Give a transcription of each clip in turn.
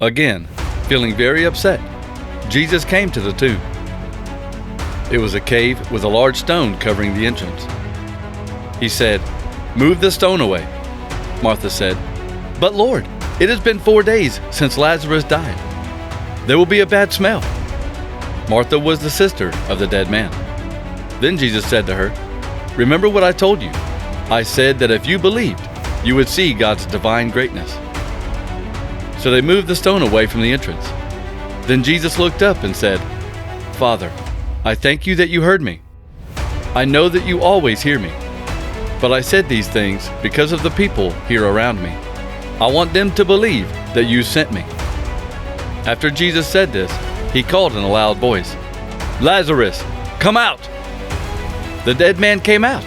Again, feeling very upset, Jesus came to the tomb. It was a cave with a large stone covering the entrance. He said, "Move the stone away." Martha said, "But Lord, it has been 4 days since Lazarus died. There will be a bad smell." Martha was the sister of the dead man. Then Jesus said to her, "Remember what I told you. I said that if you believed, you would see God's divine greatness." So they moved the stone away from the entrance. Then Jesus looked up and said, "Father, I thank you that you heard me. I know that you always hear me. But I said these things because of the people here around me. I want them to believe that you sent me." After Jesus said this, he called in a loud voice, "Lazarus, come out!" The dead man came out.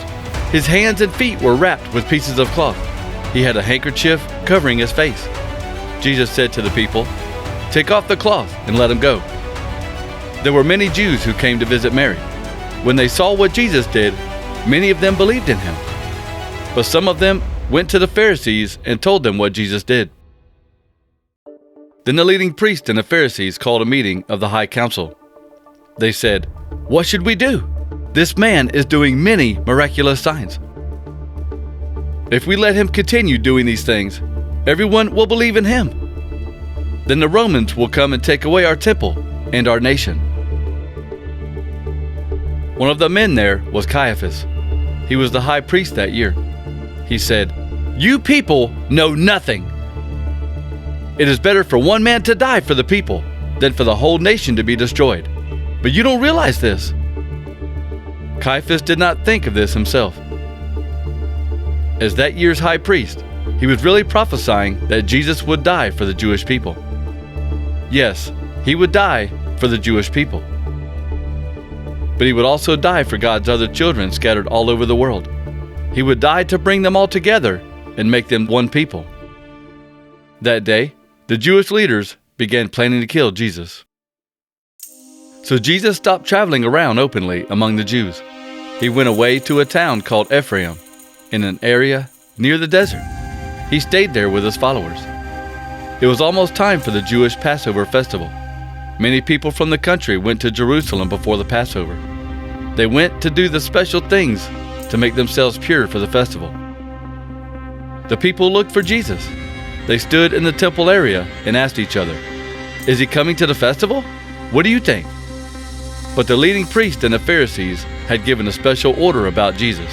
His hands and feet were wrapped with pieces of cloth. He had a handkerchief covering his face. Jesus said to the people, "Take off the cloth and let him go." There were many Jews who came to visit Mary. When they saw what Jesus did, many of them believed in him. But some of them went to the Pharisees and told them what Jesus did. Then the leading priests and the Pharisees called a meeting of the high council. They said, "What should we do? This man is doing many miraculous signs. If we let him continue doing these things, everyone will believe in him. Then the Romans will come and take away our temple and our nation." One of the men there was Caiaphas. He was the high priest that year. He said, "You people know nothing. It is better for one man to die for the people than for the whole nation to be destroyed. But you don't realize this." Caiaphas did not think of this himself. As that year's high priest, he was really prophesying that Jesus would die for the Jewish people. Yes, he would die for the Jewish people. But he would also die for God's other children scattered all over the world. He would die to bring them all together and make them one people. That day, the Jewish leaders began planning to kill Jesus. So Jesus stopped traveling around openly among the Jews. He went away to a town called Ephraim, in an area near the desert. He stayed there with his followers. It was almost time for the Jewish Passover festival. Many people from the country went to Jerusalem before the Passover. They went to do the special things to make themselves pure for the festival. The people looked for Jesus. They stood in the temple area and asked each other, "Is he coming to the festival? What do you think?" But the leading priests and the Pharisees had given a special order about Jesus.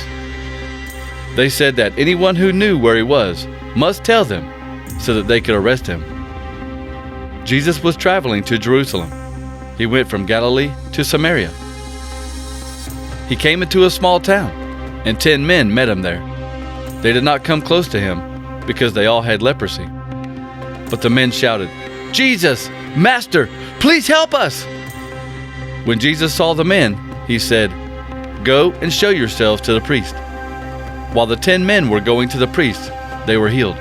They said that anyone who knew where he was must tell them so that they could arrest him. Jesus was traveling to Jerusalem. He went from Galilee to Samaria. He came into a small town, and 10 men met him there. They did not come close to him because they all had leprosy. But the men shouted, "Jesus, Master, please help us!" When Jesus saw the men, he said, "Go and show yourselves to the priest." While the 10 men were going to the priest, they were healed.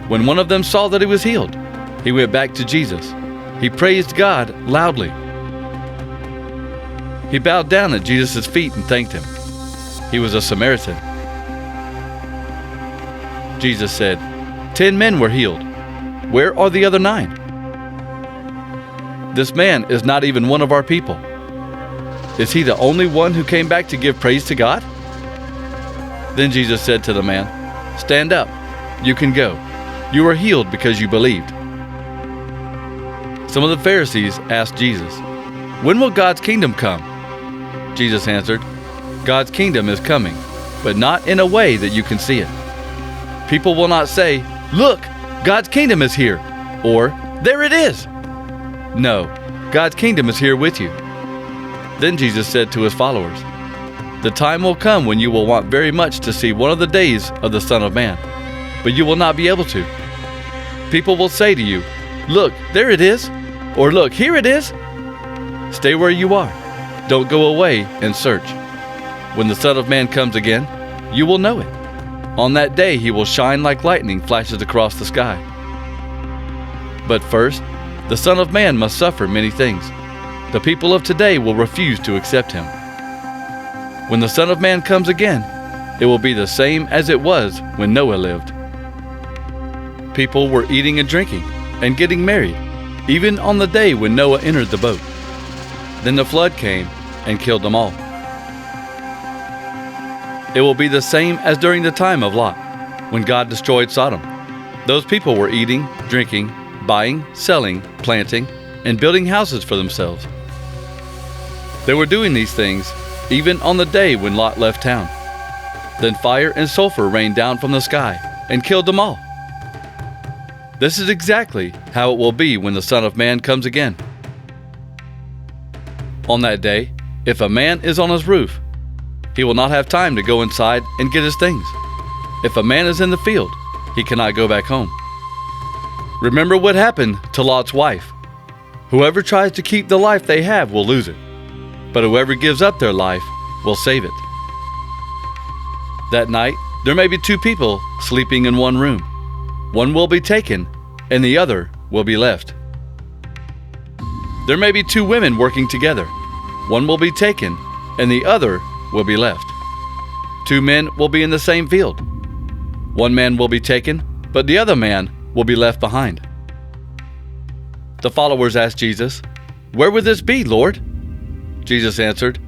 When one of them saw that he was healed, he went back to Jesus. He praised God loudly. He bowed down at Jesus' feet and thanked him. He was a Samaritan. Jesus said, 10 men were healed. Where are the other 9? This man is not even one of our people. Is he the only one who came back to give praise to God? Then Jesus said to the man, "Stand up. You can go. You are healed because you believed." Some of the Pharisees asked Jesus, "When will God's kingdom come?" Jesus answered, "God's kingdom is coming, but not in a way that you can see it. People will not say, 'Look, God's kingdom is here,' or 'There it is.' No, God's kingdom is here with you." Then Jesus said to his followers, "The time will come when you will want very much to see one of the days of the Son of Man, but you will not be able to. People will say to you, 'Look, there it is,' or 'Look, here it is.' Stay where you are. Don't go away and search. When the Son of Man comes again, you will know it. On that day he will shine like lightning flashes across the sky. But first, the Son of Man must suffer many things. The people of today will refuse to accept him. When the Son of Man comes again, it will be the same as it was when Noah lived. People were eating and drinking, and getting married, even on the day when Noah entered the boat. Then the flood came and killed them all. It will be the same as during the time of Lot, when God destroyed Sodom. Those people were eating, drinking, buying, selling, planting, and building houses for themselves. They were doing these things even on the day when Lot left town. Then fire and sulfur rained down from the sky and killed them all. This is exactly how it will be when the Son of Man comes again. On that day, if a man is on his roof, he will not have time to go inside and get his things. If a man is in the field, he cannot go back home. Remember what happened to Lot's wife. Whoever tries to keep the life they have will lose it, but whoever gives up their life will save it. That night, there may be two people sleeping in one room. One will be taken, and the other will be left. There may be two women working together. One will be taken, and the other will be left. Two men will be in the same field. One man will be taken, but the other man will be left behind. The followers asked Jesus, "Where would this be, Lord?" Jesus answered,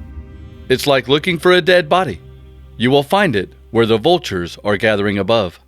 "It's like looking for a dead body. You will find it where the vultures are gathering above."